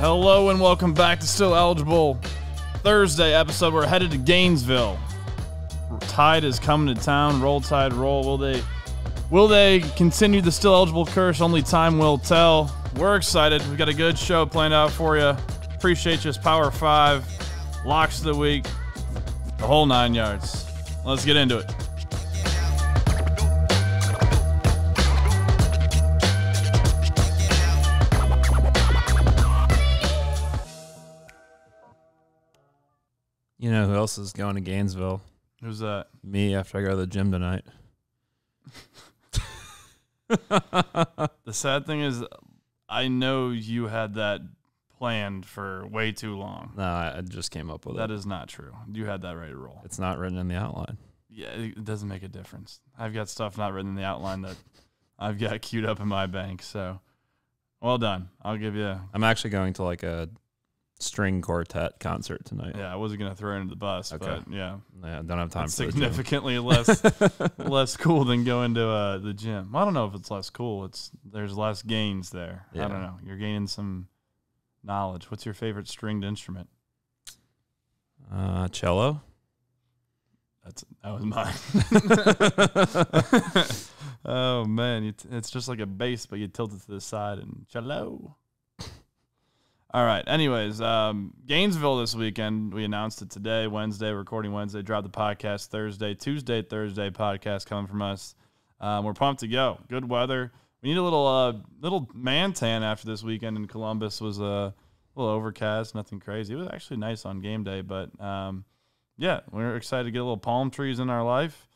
Hello and welcome back to Still Eligible Thursday episode. We're headed to Gainesville. Tide is coming to town. Roll Tide, roll. Will they continue the Still Eligible curse? Only time will tell. We're excited. We've got a good show planned out for you. Preciate Ya's Power 5, locks of the week, the whole 9 yards. Let's get into it. You know who else is going to Gainesville? Who's that? Me, after I go to the gym tonight. The sad thing is, I know you had that planned for way too long. No, I just came up with it. That is not true. You had that ready to roll. It's not written in the outline. Yeah, it doesn't make a difference. I've got stuff not written in the outline that I've got queued up in my bank. So, well done. I'll give you. I'm actually going to like a string quartet concert tonight. Yeah, I wasn't gonna throw it into the bus, Okay. but yeah, I don't have time it's for significantly less cool than going to the gym. I don't know if it's less cool. There's less gains there. Yeah. I don't know. You're gaining some knowledge. What's your favorite stringed instrument? Cello. That was mine. Oh man, it's just like a bass, but you tilt it to the side and cello. All right. Anyways, Gainesville this weekend. We announced it today, Wednesday, recording Wednesday. Dropped the podcast Thursday. Thursday podcast coming from us. We're pumped to go. Good weather. We need a little man tan after this weekend in Columbus. Was a little overcast, nothing crazy. It was actually nice on game day, but yeah, we're excited to get a little palm trees in our life.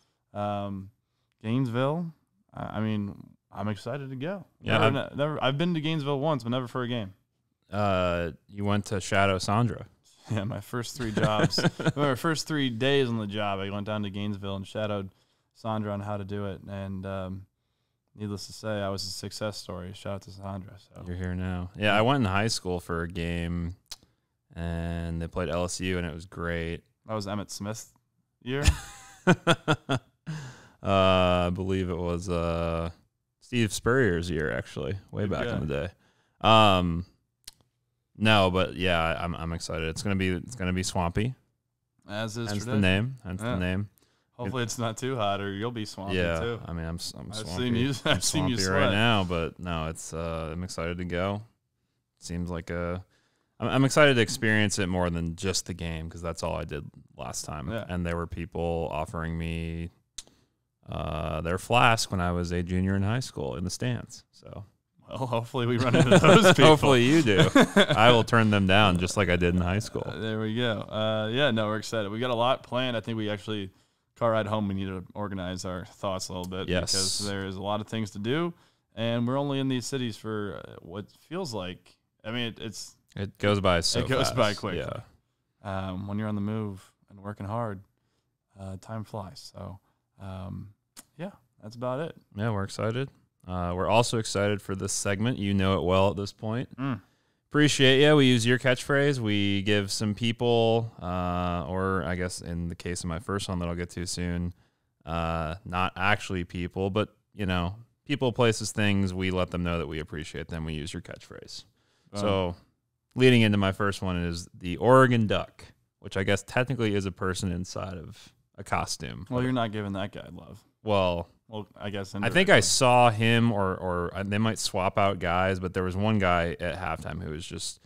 Gainesville. I mean, I'm excited to go. Yeah, I've been to Gainesville once, but never for a game. You went to Shadow Sandra. Yeah, my first 3 jobs. My first 3 days on the job, I went down to Gainesville and shadowed Sandra on how to do it. And needless to say, I was a success story. Shout out to Sandra. So You're here now. Yeah, I went in high school for a game, and they played LSU, and it was great. That was Emmitt Smith's year. I believe it was Steve Spurrier's year, actually, way back in the day. No, but yeah, I'm excited. It's gonna be swampy. As is hence tradition. the name. Hopefully it's not too hot, or you'll be swampy too. I mean, I'm swampy. I've seen you sweat right now, but no, it's I'm excited to go. Seems like I'm excited to experience it more than just the game, because that's all I did last time. Yeah. And there were people offering me their flask when I was a junior in high school in the stands. So. Well, hopefully we run into those people. Hopefully you do. I will turn them down just like I did in high school. There we go. Yeah, no, we're excited. We got a lot planned. I think we actually, car ride home, we need to organize our thoughts a little bit. Yes. Because there is a lot of things to do, and we're only in these cities for what feels like, I mean, it goes by so fast. It goes by quick. Yeah. When you're on the move and working hard, time flies. So, yeah, that's about it. Yeah, we're excited. We're also excited for this segment. You know it well at this point. Preciate Ya. We use your catchphrase. We give some people, or I guess in the case of my first one that I'll get to soon, not actually people, but, you know, people, places, things. We let them know that we appreciate them. We use your catchphrase. So leading into my first one is the Oregon Duck, which I guess technically is a person inside of a costume. Well, you're not giving that guy love. Well, I guess. I think I saw him, or they might swap out guys, but there was one guy at halftime who was just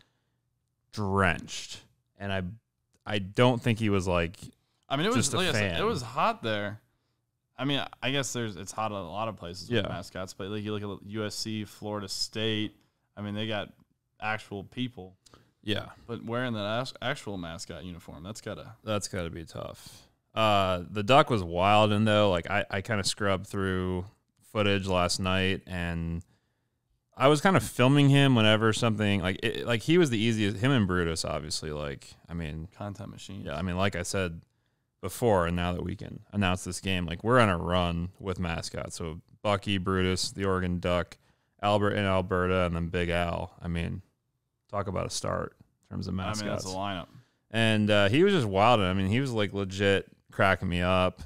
drenched, and I don't think he was like. I mean, it was just a fan. It was hot there. I mean, I guess it's hot at a lot of places with mascots, but like you look at USC, Florida State. I mean, they got actual people. Yeah, but wearing that actual mascot uniform, that's gotta be tough. The duck was wild, and though, like I kind of scrubbed through footage last night, and I was kind of filming him whenever something like he was the easiest. Him and Brutus, obviously, like I mean, content machine. Yeah, I mean, like I said before, and now that we can announce this game, like we're on a run with mascots. So Bucky, Brutus, the Oregon Duck, Albert in Alberta, and then Big Al. I mean, talk about a start in terms of mascots. I mean, that's a lineup. And he was just wild. I mean, he was like legit cracking me up.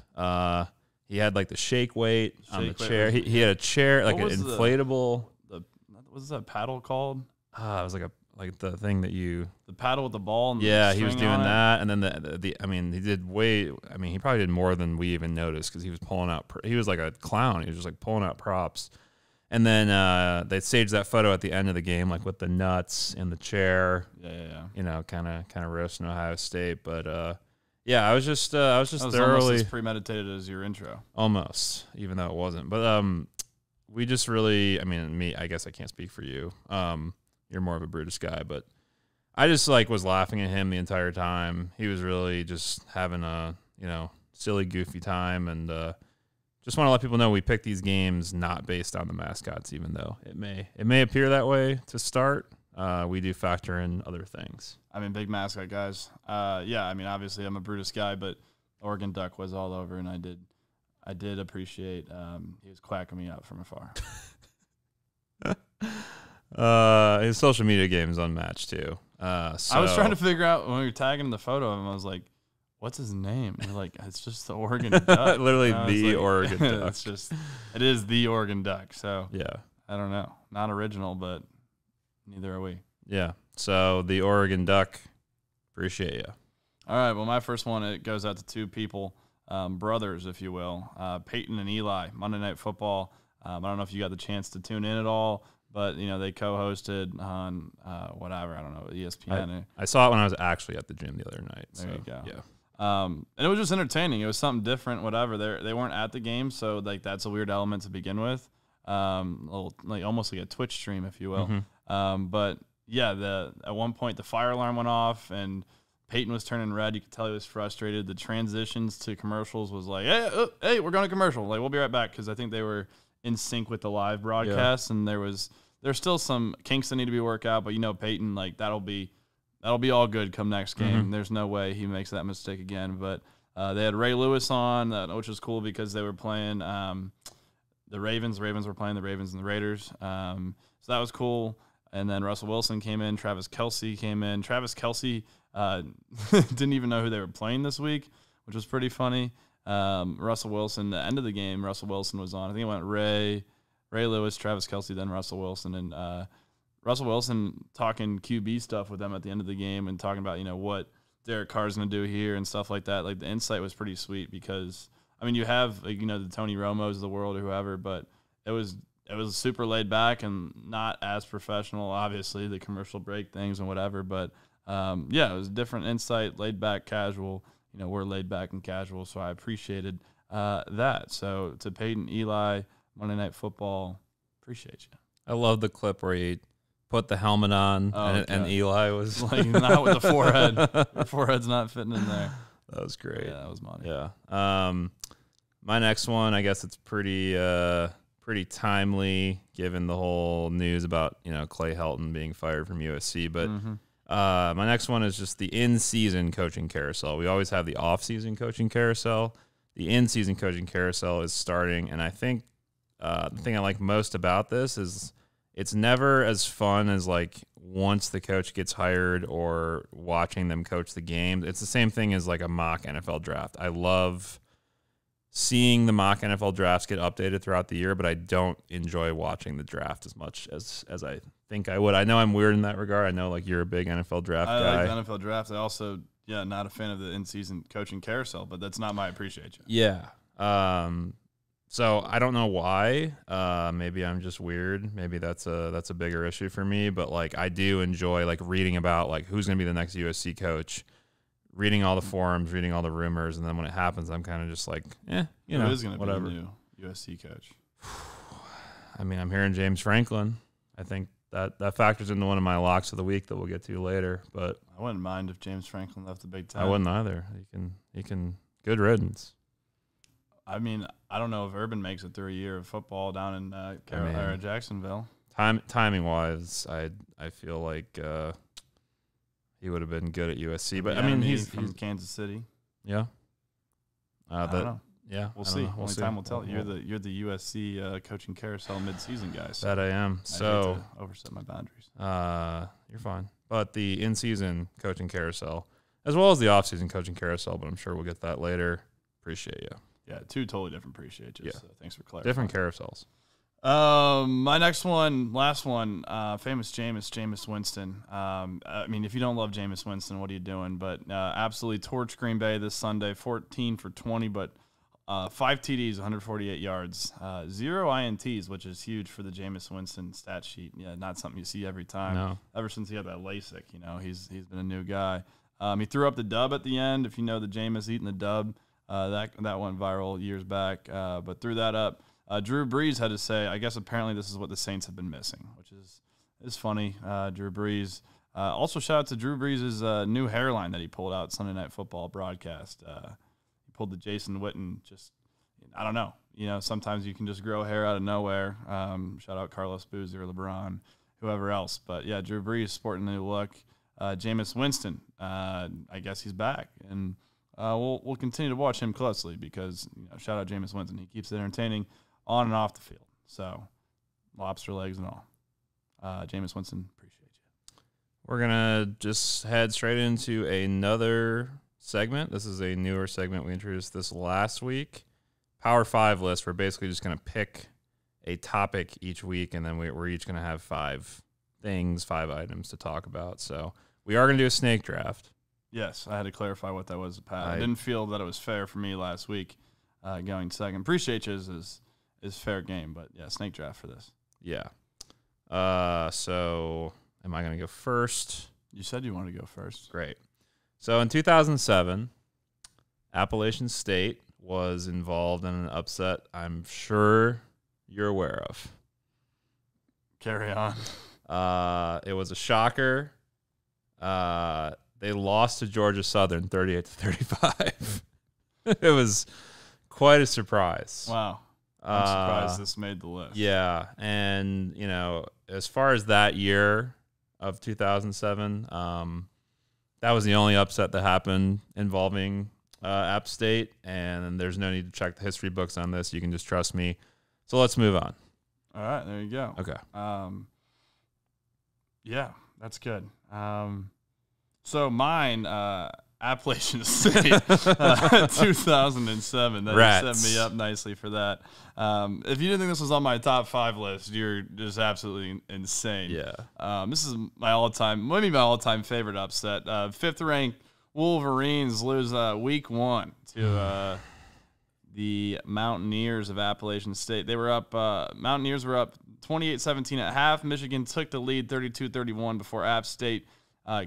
He had like the shake weight on the chair. He had a chair, like an inflatable. What was that paddle called? It was like like the thing that you the paddle with the ball. And yeah, the he was string doing on it. that, and then I mean, he did way. I mean, he probably did more than we even noticed because he was pulling out. He was like a clown. He was just like pulling out props. And then they staged that photo at the end of the game, like with the nuts in the chair. Yeah. You know, kind of roasting Ohio State, but yeah, I was just That was thoroughly almost as premeditated as your intro. almost, even though it wasn't. But we just really, I mean, me, I guess I can't speak for you. You're more of a Brutus guy, but I just like was laughing at him the entire time. He was really just having a silly, goofy time, and just want to let people know we pick these games not based on the mascots, even though it may appear that way to start. We do factor in other things. I mean, big mascot guys. Yeah, I mean, obviously I'm a Brutus guy, but Oregon Duck was all over, and I did appreciate he was quacking me up from afar. His social media game is unmatched too. So I was trying to figure out when we were tagging the photo of him, I was like, what's his name? And like, it's just the Oregon Duck. Literally the Oregon Duck. It is the Oregon Duck. So yeah, I don't know. Not original, but neither are we. Yeah. So the Oregon Duck, appreciate you. All right. Well, my first one, it goes out to two people, brothers, if you will, Peyton and Eli, Monday Night Football. I don't know if you got the chance to tune in at all, but they co-hosted on whatever, I don't know, ESPN. I saw it when I was actually at the gym the other night. There you go. Yeah. And it was just entertaining. It was something different, whatever. They weren't at the game, so like that's a weird element to begin with. Little, like almost like a Twitch stream, if you will. Mm-hmm. But yeah, at one point the fire alarm went off and Peyton was turning red. You could tell he was frustrated. The transitions to commercials was like, hey, we're going to commercial. Like, we'll be right back, because I think they were in sync with the live broadcast, and there's still some kinks that need to be worked out. But Peyton, like that'll be all good come next game. Mm-hmm. There's no way he makes that mistake again. But they had Ray Lewis on, which was cool because they were playing the Ravens. The Ravens were playing the Ravens and the Raiders. So that was cool. And then Russell Wilson came in. Travis Kelce came in. Travis Kelce didn't even know who they were playing this week, which was pretty funny. Russell Wilson, the end of the game, Russell Wilson was on. I think it went Ray Lewis, Travis Kelce, then Russell Wilson. And Russell Wilson talking QB stuff with them at the end of the game and talking about, what Derek Carr's going to do here and stuff like that. Like, the insight was pretty sweet because, I mean, you have, like, the Tony Romos of the world or whoever, but it was super laid back and not as professional, obviously, the commercial break things and whatever. But, yeah, it was different insight, laid back, casual. We're laid back and casual, so I appreciated that. So to Peyton, Eli, Monday Night Football, appreciate you. I love the clip where he put the helmet on and Eli was like, not with the forehead. Your forehead's not fitting in there. That was great. Yeah, that was money. Yeah. My next one, I guess it's pretty timely given the whole news about, Clay Helton being fired from USC. But my next one is just the in-season coaching carousel. We always have the off-season coaching carousel. The in-season coaching carousel is starting, and I think the thing I like most about this is it's never as fun as like once the coach gets hired or watching them coach the game. It's the same thing as like a mock NFL draft. I love seeing the mock NFL drafts get updated throughout the year, but I don't enjoy watching the draft as much as I think I would. I know I'm weird in that regard. I know like you're a big NFL draft guy. I like the NFL draft. I also, not a fan of the in-season coaching carousel, but that's not my appreciate you. Yeah. So I don't know why. Maybe I'm just weird. Maybe that's a bigger issue for me. But like I do enjoy like reading about like who's going to be the next USC coach, reading all the forums, reading all the rumors, and then when it happens, I'm kind of just like, who is going to be the whatever. new USC coach? I mean, I'm hearing James Franklin. I think that factors into one of my locks of the week that we'll get to later. But I wouldn't mind if James Franklin left the Big Ten. I wouldn't either. He can good riddance. I mean, I don't know if Urban makes it through a year of football down in Jacksonville. Timing wise, I feel like he would have been good at USC. But I mean, he's from Kansas City. Yeah. I don't know. Yeah, we'll see. Only time will tell. You're the USC coaching carousel mid-season guy. So that I am. So hate to overstep my boundaries. You're fine. But the in-season coaching carousel, as well as the off-season coaching carousel, but I'm sure we'll get that later. Appreciate you. Yeah, two totally different appreciate you. Yeah. So thanks for clarifying. Different carousels. My next one, last one, famous Jameis Winston. I mean, if you don't love Jameis Winston, what are you doing? But absolutely torched Green Bay this Sunday, 14 for 20, but 5 TDs, 148 yards, 0 INTs, which is huge for the Jameis Winston stat sheet. Yeah, not something you see every time. No. Ever since he had that LASIK, he's been a new guy. He threw up the dub at the end. If you know the Jameis eating the dub, that went viral years back. But threw that up. Drew Brees had to say, I guess apparently this is what the Saints have been missing, which is funny. Drew Brees. Also, shout out to Drew Brees' new hairline that he pulled out Sunday Night Football broadcast. He pulled the Jason Witten. I don't know. Sometimes you can just grow hair out of nowhere. Shout out Carlos Boozer, LeBron, whoever else. But yeah, Drew Brees sporting a new look. Jameis Winston, I guess he's back, and we'll continue to watch him closely because shout out Jameis Winston. He keeps it entertaining on and off the field. So, lobster legs and all. Jameis Winston, appreciate you. We're going to just head straight into another segment. This is a newer segment we introduced this last week. Power 5 list. We're basically just going to pick a topic each week, and then we're each going to have 5 items to talk about. So, we are going to do a snake draft. Yes, I had to clarify what that was, Pat. I didn't feel that it was fair for me last week going second. Appreciate you is fair game, but yeah, snake draft for this. Yeah. So am I going to go first? You said you wanted to go first. Great. So in 2007, Appalachian State was involved in an upset I'm sure you're aware of. Carry on. It was a shocker. They lost to Georgia Southern 38-35. It was quite a surprise. Wow. I'm surprised this made the list. Yeah, and as far as that year of 2007, that was the only upset that happened involving App State, and there's no need to check the history books on this. You can just trust me. So let's move on. All right, there you go. Okay. Yeah, that's good. So mine, Appalachian State, 2007. That set me up nicely for that. If you didn't think this was on my top 5 list, you're just absolutely insane. Yeah. This is maybe my all-time favorite upset. 5th-ranked Wolverines lose week 1 to the Mountaineers of Appalachian State. They were up. Mountaineers were up 28-17 at half. Michigan took the lead 32-31 before App State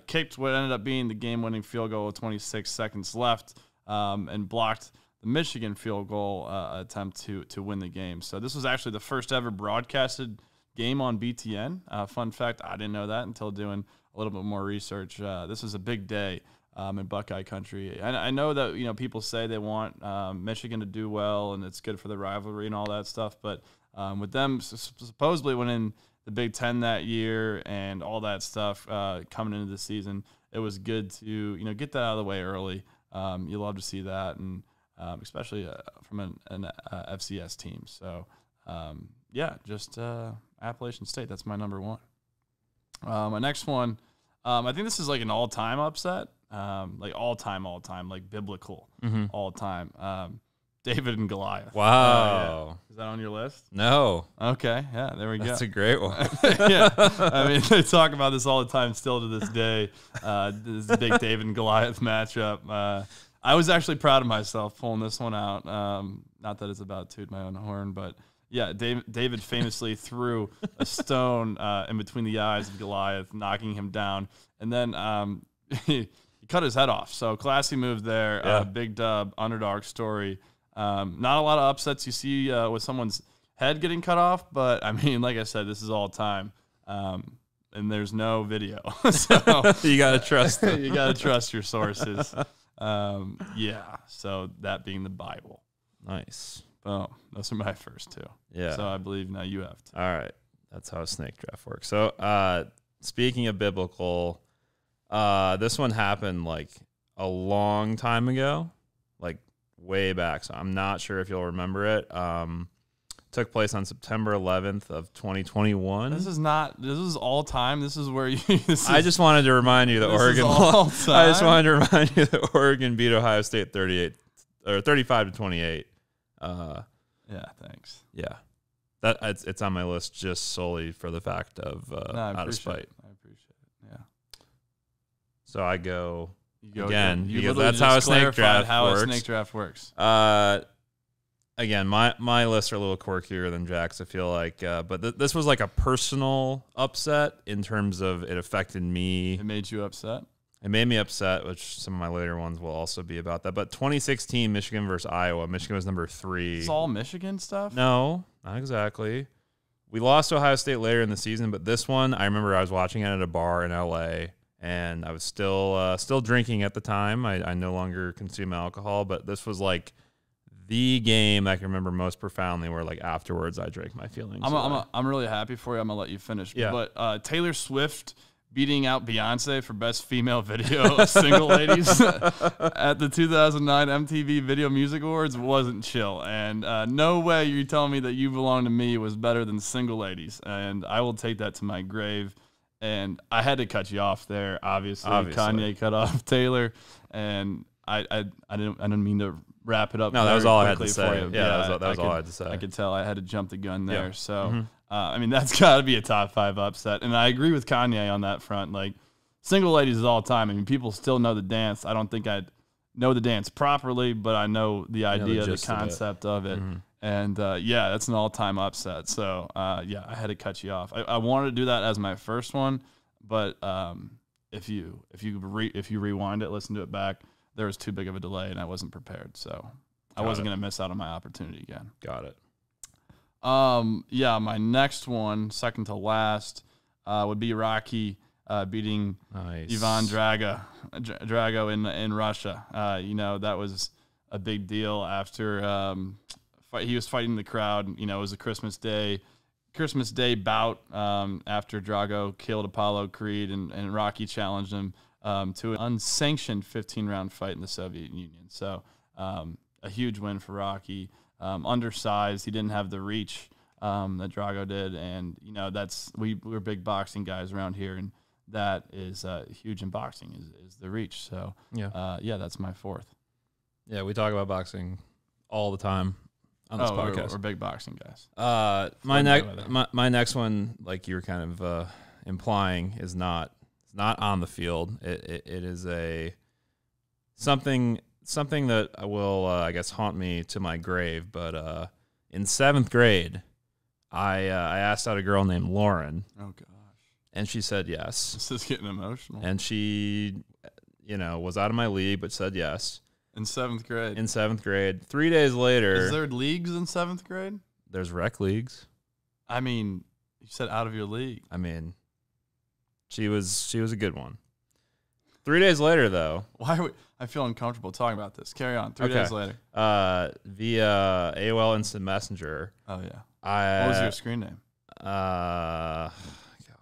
kicked what ended up being the game-winning field goal with 26 seconds left and blocked the Michigan field goal attempt to win the game. So this was actually the first ever broadcasted game on BTN. Fun fact, I didn't know that until doing a little bit more research. This was a big day in Buckeye country. And I know that people say they want Michigan to do well and it's good for the rivalry and all that stuff, but with them supposedly winning the Big Ten that year and all that stuff coming into the season, it was good to get that out of the way early. You love to see that, and especially from an FCS team. So just Appalachian State. That's my number 1. My next one, I think this is like an all-time upset, like all-time, like biblical all-time. David and Goliath. Wow. Yeah. Is that on your list? No. Okay. Yeah, there we go. That's a great one. Yeah. I mean, they talk about this all the time still to this day. This big David and Goliath matchup. I was actually proud of myself pulling this one out. Not that it's about toot my own horn, but yeah, David famously threw a stone in between the eyes of Goliath, knocking him down. And then he cut his head off. So classy move there. Yeah. Big dub, underdog story. Not a lot of upsets you see with someone's head getting cut off, but I mean, like I said, this is all time, and there's no video, so You got to trust them. you got to trust your sources. So that being the Bible. Nice. Boom. Those are my first 2. Yeah. So I believe now you have 2. All right. That's how a snake draft works. So speaking of biblical, this one happened like a long time ago, like way back. So I'm not sure if you'll remember it. Took place on September 11th of 2021. This is all time. This is where you. I just wanted to remind you that Oregon. I just wanted to remind you that Oregon beat Ohio State 35-28. Yeah. Thanks. Yeah. That it's on my list just solely for the fact of out of spite. I appreciate it. Yeah. So I go You again you because literally that's how a just snake clarified draft how works. a snake draft works. Again, my lists are a little quirkier than Jack's, I feel like. But this was like a personal upset in terms of it affected me. It made you upset? It made me upset, which some of my later ones will also be about that. But 2016, Michigan versus Iowa. Michigan was number 3. It's all Michigan stuff? No, not exactly. We lost to Ohio State later in the season, but this one, I remember I was watching it at a bar in L.A., and I was still drinking at the time. I no longer consume alcohol, but this was like the game I can remember most profoundly where, like, afterwards I drank my feelings. I'm really happy for you. I'm going to let you finish. Yeah. But Taylor Swift beating out Beyonce for Best Female Video Single Ladies at the 2009 MTV Video Music Awards wasn't chill. And no way you're telling me that You Belong to Me was better than Single Ladies. And I will take that to my grave. And I had to cut you off there, obviously. Kanye cut off Taylor. And I didn't mean to wrap it up. No, that was all I had to say. You. Yeah, that was all I had to say. I could tell I had to jump the gun there. Yeah. So, I mean, that's got to be a top 5 upset. And I agree with Kanye on that front. Like, Single Ladies is all time. I mean, people still know the dance. I don't think I know the dance properly, but I know the idea, the concept of it. And, yeah, that's an all-time upset. So, yeah, I had to cut you off. I wanted to do that as my first one, but if you rewind it, listen to it back, there was too big of a delay, and I wasn't prepared. So I wasn't going to miss out on my opportunity again. Got it. Yeah, my next one, second to last, would be Rocky beating Ivan Drago in Russia. You know, that was a big deal after he was fighting the crowd. You know, it was a Christmas Day bout after Drago killed Apollo Creed and Rocky challenged him to an unsanctioned 15-round fight in the Soviet Union. So a huge win for Rocky. Undersized, he didn't have the reach that Drago did, and you know we're big boxing guys around here, and that is huge in boxing is the reach. So yeah, that's my fourth. Yeah, we talk about boxing all the time on this podcast. We're big boxing guys. My next one, like you were kind of implying, is not on the field. It is something that will I guess haunt me to my grave. But in 7th grade, I asked out a girl named Lauren. Oh gosh! And she said yes. This is getting emotional. And she, was out of my league, but said yes. In 7th grade. In 7th grade. 3 days later. Is there leagues in 7th grade? There's rec leagues. I mean, you said out of your league. I mean, she was a good one. 3 days later, though. I feel uncomfortable talking about this. Carry on. 3 days later. Via AOL Instant Messenger. Oh, yeah. What was your screen name? God,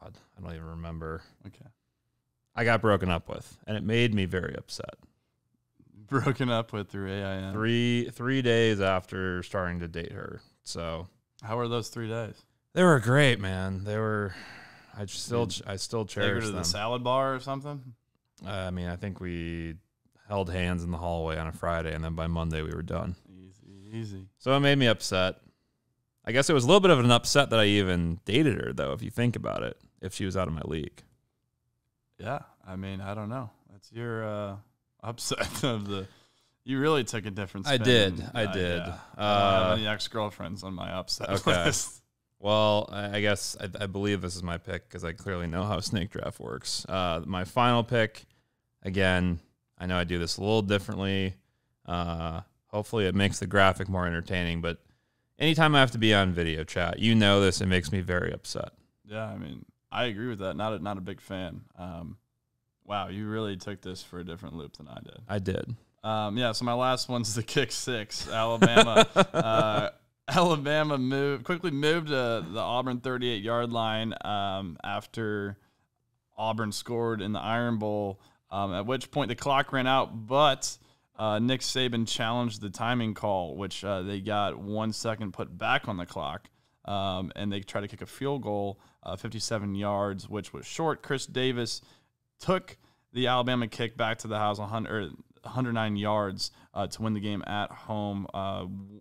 I don't even remember. Okay. I got broken up with, and it made me very upset. Broken up with through AIM. 3 days after starting to date her. So how were those 3 days? They were great, man. They were. I still cherish them. Take her to the salad bar or something? I mean, I think we held hands in the hallway on a Friday, and then by Monday we were done. Easy. So it made me upset. I guess it was a little bit of an upset that I even dated her, though, if you think about it, if she was out of my league. Yeah, I mean, I don't know. That's your upset of the. You really took a different spin. I did. Yeah. I don't have any ex-girlfriends on my upset list. Well, I guess I believe this is my pick because I clearly know how snake draft works. My final pick, again, I know I do this a little differently. Hopefully it makes the graphic more entertaining, but anytime I have to be on video chat, you know this, it makes me very upset. Yeah, I mean, I agree with that. Not a big fan. Wow, you really took this for a different loop than I did. I did. Yeah, so my last one's the kick six. Alabama. Alabama quickly moved to the Auburn 38-yard line after Auburn scored in the Iron Bowl, at which point the clock ran out, but Nick Saban challenged the timing call, which they got 1 second put back on the clock, and they tried to kick a field goal, 57 yards, which was short. Chris Davis took the Alabama kick back to the house 109 yards to win the game at home.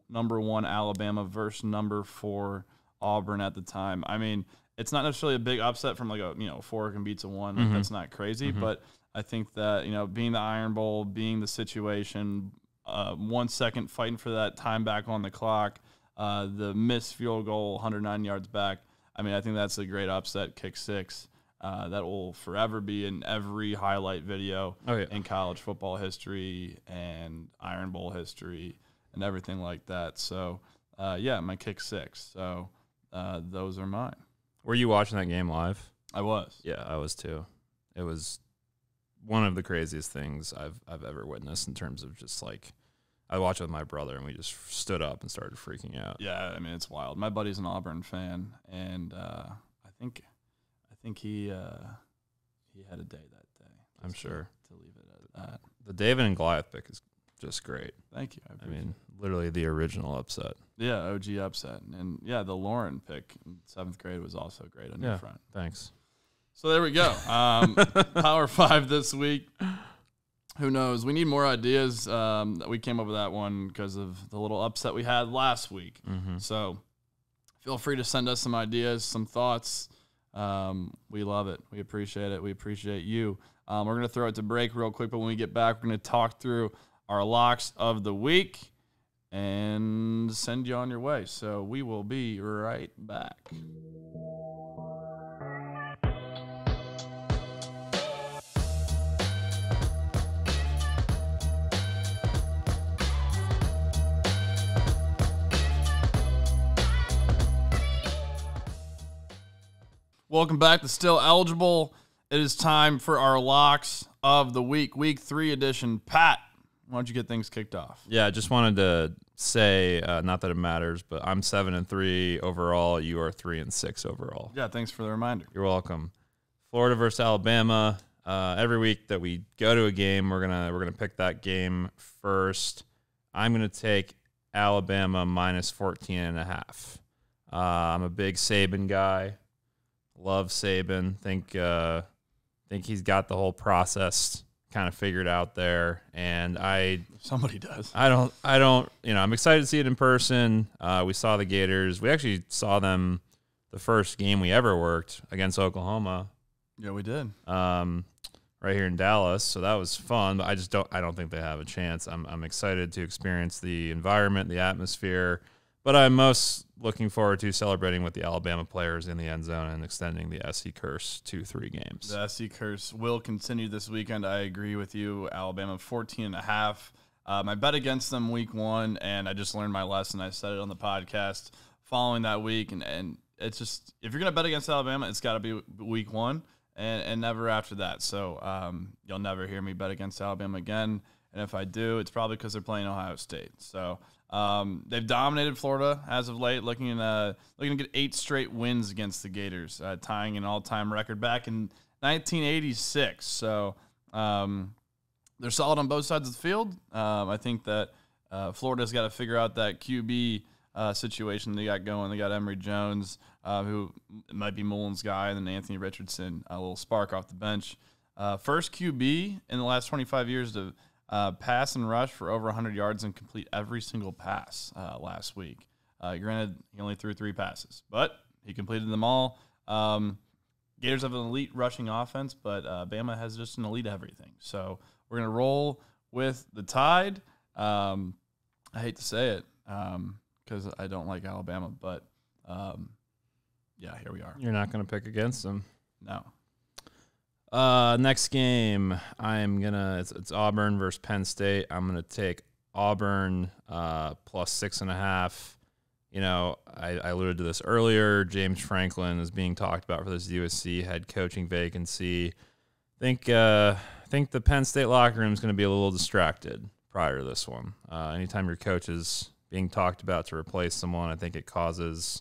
Number 1 Alabama versus number 4 Auburn at the time. I mean, it's not necessarily a big upset from like a 4 can beats a 1. Like, that's not crazy, but I think that being the Iron Bowl, being the situation, 1 second fighting for that time back on the clock, the missed field goal, 109 yards back. I mean, I think that's a great upset, kick 6. That will forever be in every highlight video in college football history and Iron Bowl history and everything like that. So, my kick 6. So, those are mine. Were you watching that game live? I was. Yeah, I was too. It was one of the craziest things I've ever witnessed in terms of just like, I watched it with my brother and we just stood up and started freaking out. Yeah, I mean, it's wild. My buddy's an Auburn fan, and I think he had a day that day. I'm sure. To leave it at that. The David and Goliath pick is just great. Thank you. I mean, literally the original upset. Yeah, OG upset. And the Lauren pick in 7th grade was also great on your front. Thanks. So there we go. Power 5 this week. Who knows? We need more ideas. We came up with that one because of the little upset we had last week. So feel free to send us some ideas, some thoughts. We love it. We appreciate it. We appreciate you. We're going to throw it to break real quick, but when we get back, we're going to talk through our locks of the week and send you on your way. So we will be right back. Welcome back to Still Eligible. It is time for our locks of the week, week 3 edition. Pat, why don't you get things kicked off? Yeah, I just wanted to say, not that it matters, but I'm 7-3 overall. You are 3-6 overall. Yeah, thanks for the reminder. You're welcome. Florida versus Alabama. Every week that we go to a game, we're gonna pick that game first. I'm gonna take Alabama minus 14.5. I'm a big Saban guy. Love Saban. Think he's got the whole process kind of figured out there, and somebody does. I don't. I'm excited to see it in person. We saw the Gators. We actually saw them the first game we ever worked against Oklahoma. Yeah, we did. Right here in Dallas, so that was fun. But I don't think they have a chance. I'm excited to experience the environment, the atmosphere. But I'm most looking forward to celebrating with the Alabama players in the end zone and extending the SC curse to 3 games. The SC curse will continue this weekend. I agree with you. Alabama 14.5. My bet against them week 1, and I just learned my lesson. I said it on the podcast following that week, and it's just, if you're going to bet against Alabama, it's got to be week 1 and never after that. So you'll never hear me bet against Alabama again. And if I do, it's probably because they're playing Ohio State. So they've dominated Florida as of late, looking to get 8 straight wins against the Gators, tying an all-time record back in 1986. So they're solid on both sides of the field. I think that Florida's got to figure out that QB situation they got going. They got Emory Jones, who might be Mullen's guy, and then Anthony Richardson, a little spark off the bench. First QB in the last 25 years to pass and rush for over 100 yards and complete every single pass last week. Granted, he only threw 3 passes, but he completed them all. Gators have an elite rushing offense, but Bama has just an elite everything. So we're going to roll with the Tide. I hate to say it because I don't like Alabama, but here we are. You're not going to pick against them. No. Next game, it's Auburn versus Penn State. I'm gonna take Auburn plus 6.5. I alluded to this earlier. James Franklin is being talked about for this USC head coaching vacancy. Think the Penn State locker room is going to be a little distracted prior to this one. Anytime your coach is being talked about to replace someone, I think it causes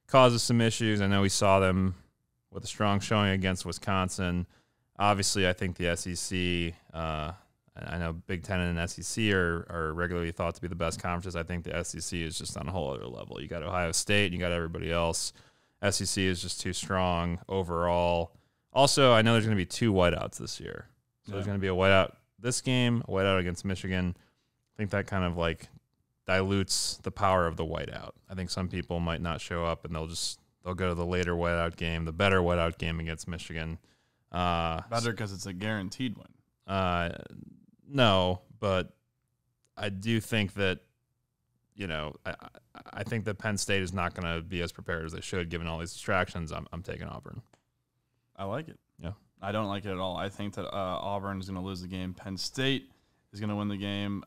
some issues. I know we saw them with a strong showing against Wisconsin. Obviously, I think the SEC, I know Big Ten and SEC are regularly thought to be the best conferences. I think the SEC is just on a whole other level. You got Ohio State, and you got everybody else. SEC is just too strong overall. Also, I know there's going to be 2 whiteouts this year. So there's going to be a whiteout this game, a whiteout against Michigan. I think that kind of dilutes the power of the whiteout. I think some people might not show up, and they'll go to the later whiteout game, the better whiteout game against Michigan. Better because it's a guaranteed win. No, but I do think that, I think that Penn State is not going to be as prepared as they should, given all these distractions. I'm taking Auburn. I like it. Yeah. I don't like it at all. I think that Auburn is going to lose the game. Penn State is going to win the game.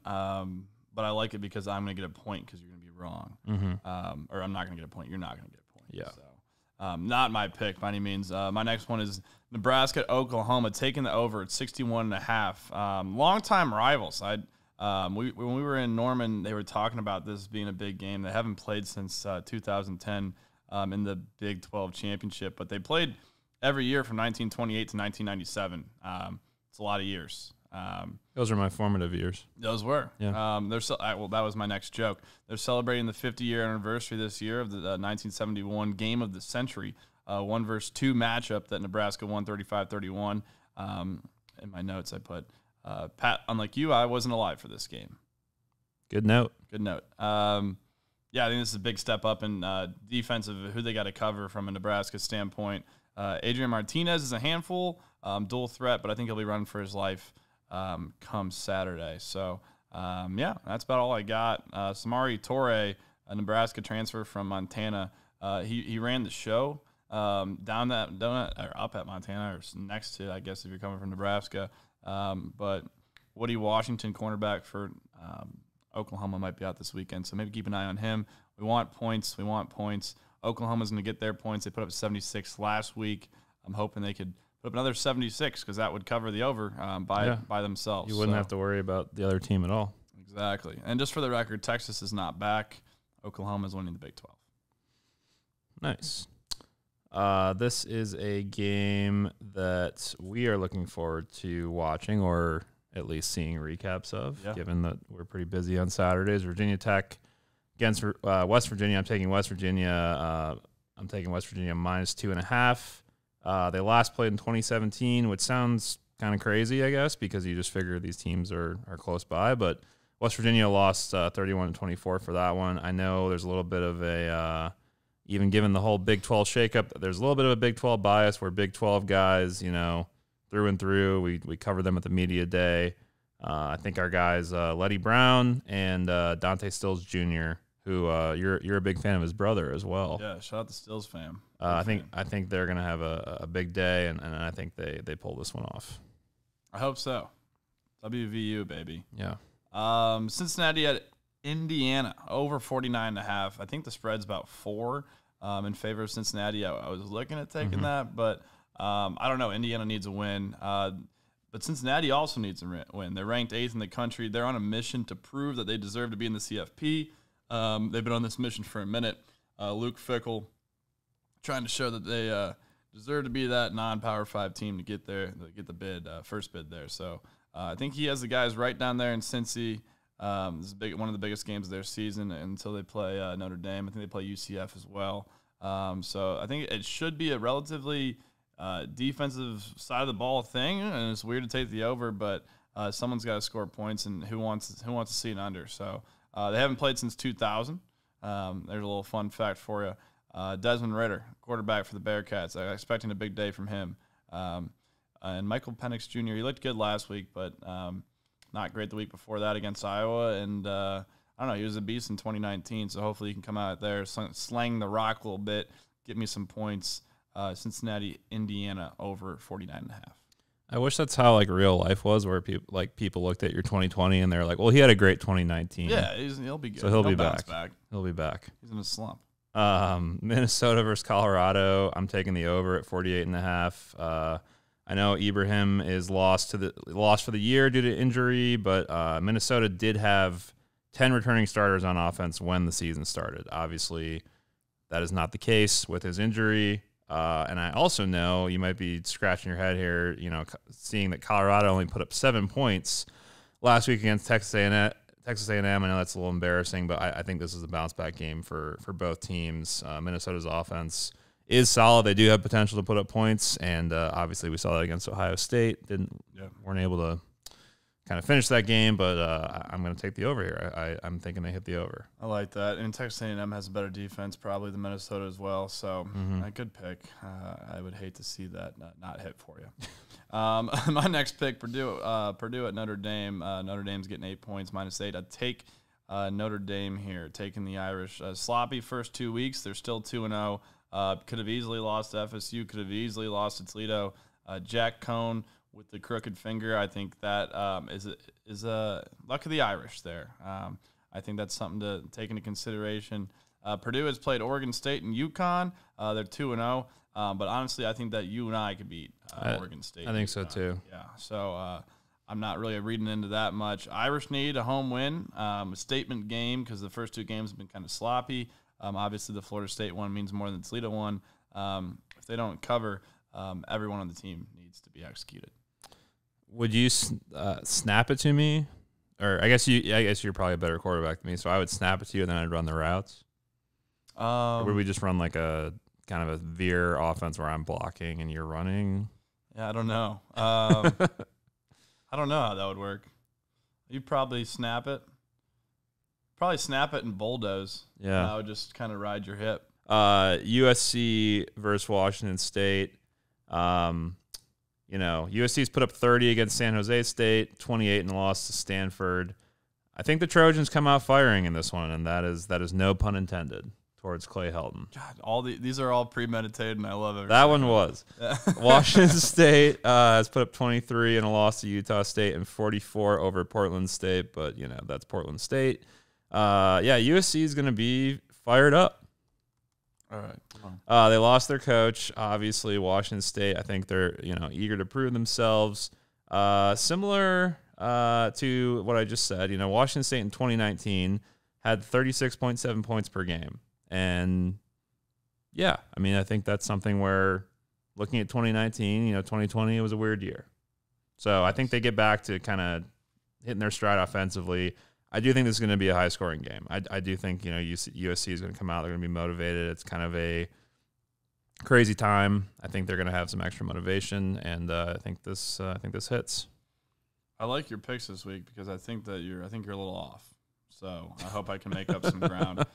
But I like it because I'm going to get a point because you're going to be wrong. Or I'm not going to get a point. You're not going to get a point. Yeah. So, not my pick by any means. My next one is Nebraska, Oklahoma, taking the over at 61.5. Longtime rivals. When we were in Norman, they were talking about this being a big game. They haven't played since 2010 in the Big 12 championship, but they played every year from 1928 to 1997. It's a lot of years. Those are my formative years. Those were. Yeah. That was my next joke. They're celebrating the 50-year anniversary this year of the 1971 Game of the Century, 1-2 matchup that Nebraska won 35-31. In my notes, I put, Pat, unlike you, I wasn't alive for this game. Good note. Yeah, I think this is a big step up in defense of who they got to cover from a Nebraska standpoint. Adrian Martinez is a handful, dual threat, but I think he'll be running for his life come Saturday. So, that's about all I got. Samari Torre, a Nebraska transfer from Montana, he ran the show up at Montana, or next to, I guess, if you're coming from Nebraska. But Woody Washington, cornerback for Oklahoma, might be out this weekend, so maybe keep an eye on him. We want points. Oklahoma's going to get their points. They put up 76 last week. I'm hoping they could put up another 76 because that would cover the over by themselves. You wouldn't have to worry about the other team at all. Exactly. And just for the record, Texas is not back. Oklahoma is winning the Big 12. Nice. This is a game that we are looking forward to watching, or at least seeing recaps of, given that we're pretty busy on Saturdays. Virginia Tech against West Virginia. I'm taking West Virginia. I'm taking West Virginia -2.5. They last played in 2017, which sounds kind of crazy, I guess, because you just figure these teams are close by. But West Virginia lost 31-24 for that one. I know there's a little bit of a even given the whole Big 12 shakeup, there's a little bit of a Big 12 bias where Big 12 guys, through and through, we cover them at the media day. I think our guys, Letty Brown and Dante Stills Jr., who you're a big fan of his brother as well. Yeah, shout out to Stills fam. I think they're gonna have a big day, and I think they pull this one off. I hope so. WVU, baby. Yeah. Cincinnati at Indiana, over 49.5. I think the spread's about 4 in favor of Cincinnati. I was looking at taking that, but I don't know. Indiana needs a win. But Cincinnati also needs a win. They're ranked 8th in the country. They're on a mission to prove that they deserve to be in the CFP. They've been on this mission for a minute. Luke Fickell trying to show that they deserve to be that non-Power 5 team to get there, get the bid, first bid there. So I think he has the guys right down there in Cincy. This is one of the biggest games of their season until they play Notre Dame. I think they play UCF as well. So I think it should be a relatively defensive side of the ball thing, and it's weird to take the over, but someone's got to score points, and who wants to see an under? So they haven't played since 2000. There's a little fun fact for you. Desmond Ridder, quarterback for the Bearcats. I'm expecting a big day from him. And Michael Penix Jr., he looked good last week, but not great the week before that against Iowa. And I don't know, he was a beast in 2019, so hopefully he can come out there, slang the rock a little bit, get me some points. Cincinnati, Indiana, over 49.5. I wish that's how real life was, where people looked at your 2020 and they're like, "Well, he had a great 2019." Yeah, he'll be good. So he'll be back. He'll be back. He's in a slump. Minnesota versus Colorado. I'm taking the over at 48.5. I know Ibrahim is lost for the year due to injury, but Minnesota did have 10 returning starters on offense when the season started. Obviously, that is not the case with his injury. And I also know you might be scratching your head here, seeing that Colorado only put up 7 points last week against Texas A&M. I know that's a little embarrassing, but I think this is a bounce-back game for both teams. Minnesota's offense is solid. They do have potential to put up points, and obviously we saw that against Ohio State. Weren't able to kind of finish that game, but I'm going to take the over here. I'm thinking they hit the over. I like that. And Texas A&M has a better defense probably than Minnesota as well. So a good pick. I would hate to see that not hit for you. My next pick, Purdue at Notre Dame. Notre Dame's getting 8 points, -8. I'd take Notre Dame here, taking the Irish. Sloppy first 2 weeks. They're still 2-0. Could have easily lost to FSU. Could have easily lost to Toledo. Jack Cohn with the crooked finger. I think that is a luck of the Irish there. I think that's something to take into consideration. Purdue has played Oregon State and UConn. They're 2-0. But honestly, I think that you and I could beat Oregon State. I think so too. Yeah. So I'm not really reading into that much. Irish need a home win, a statement game because the first 2 games have been kind of sloppy. Obviously, the Florida State one means more than the Toledo one. If they don't cover, everyone on the team needs to be executed. Would you snap it to me, or I guess you're probably a better quarterback than me, so I would snap it to you and then I'd run the routes. Or would we just run like a kind of a veer offense where I'm blocking and you're running? Yeah, I don't know. I don't know how that would work. You'd probably snap it. Probably snap it and bulldoze. Yeah. And I would just kind of ride your hip. USC versus Washington State. USC's put up 30 against San Jose State, 28 in the loss to Stanford. I think the Trojans come out firing in this one, and that is no pun intended towards Clay Helton. God, these are all premeditated, and I love it. That one was. Washington State has put up 23 in a loss to Utah State and 44 over Portland State, but that's Portland State. USC is going to be fired up. All right. They lost their coach. Obviously, Washington State, I think they're eager to prove themselves. Similar to what I just said, Washington State in 2019 had 36.7 points per game. And, I think that's something where looking at 2019, 2020, it was a weird year. So I think they get back to kind of hitting their stride offensively. I do think this is going to be a high-scoring game. I do think USC is going to come out. They're going to be motivated. It's kind of a crazy time. I think they're going to have some extra motivation, and I think this hits. I like your picks this week because I think you're a little off. So I hope I can make up some ground.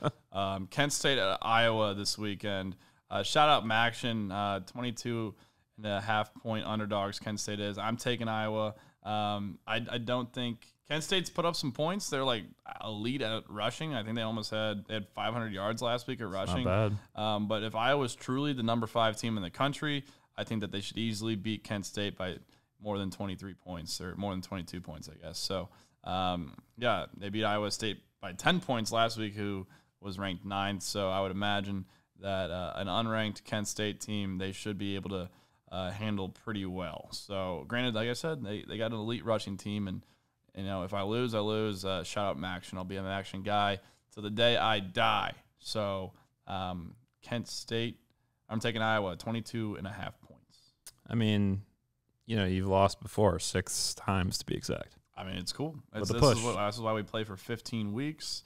Kent State at Iowa this weekend. Shout out Makin, 22.5-point underdogs. Kent State is. I'm taking Iowa. I don't think. Kent State's put up some points. They're like elite at rushing. I think they had 500 yards last week at rushing. Not bad. But if Iowa's truly the number 5 team in the country, I think that they should easily beat Kent State by more than 23 points or more than 22 points, I guess. So, they beat Iowa State by 10 points last week, who was ranked 9th. So I would imagine that an unranked Kent State team, they should be able to handle pretty well. So, granted, like I said, they got an elite rushing team, and if I lose, I lose. Shout out Makin. I'll be an action guy till the day I die. So, Kent State, I'm taking Iowa, 22.5 points. I mean, you've lost before 6 times to be exact. I mean, it's cool. With a push. This is why we play for 15 weeks.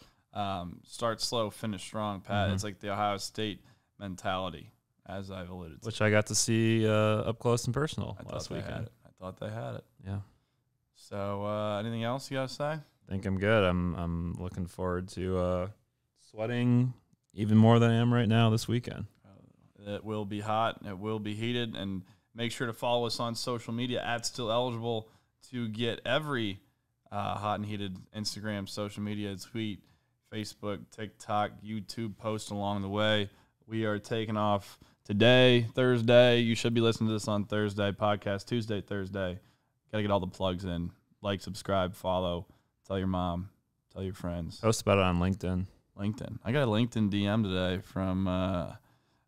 Start slow, finish strong, Pat. Mm-hmm. It's like the Ohio State mentality, as I've alluded to. Which I got to see up close and personal last I weekend. thought they had it. Yeah. So, anything else you got to say? I think I'm good. I'm looking forward to sweating even more than I am right now this weekend. It will be hot. It will be heated. And make sure to follow us on social media at Still Eligible to get every hot and heated Instagram, social media, tweet, Facebook, TikTok, YouTube post along the way. We are taking off today, Thursday. You should be listening to this on Thursday. Podcast Tuesday, Thursday. Got to get all the plugs in. Like, subscribe, follow. Tell your mom. Tell your friends. Post about it on LinkedIn. I got a LinkedIn DM today from,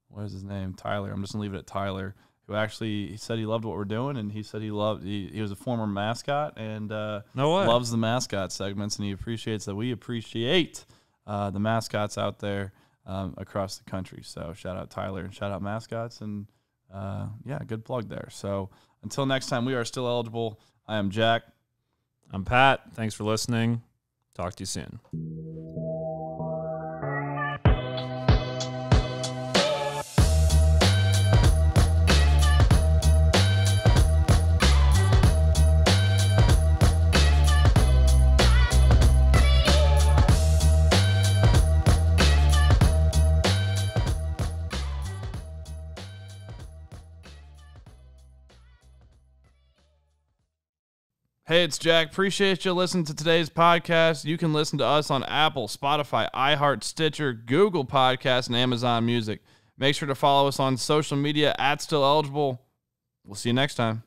what is his name? Tyler. I'm just going to leave it at Tyler, who actually he said he loved what we're doing, and he said he was a former mascot and loves the mascot segments, and he appreciates that we appreciate the mascots out there across the country. So shout out Tyler and shout out mascots, and good plug there. So until next time, we are Still Eligible. I am Jack. I'm Pat. Thanks for listening. Talk to you soon. Hey, it's Jack. Appreciate you listening to today's podcast. You can listen to us on Apple, Spotify, iHeart, Stitcher, Google Podcasts, and Amazon Music. Make sure to follow us on social media @StillEligible. We'll see you next time.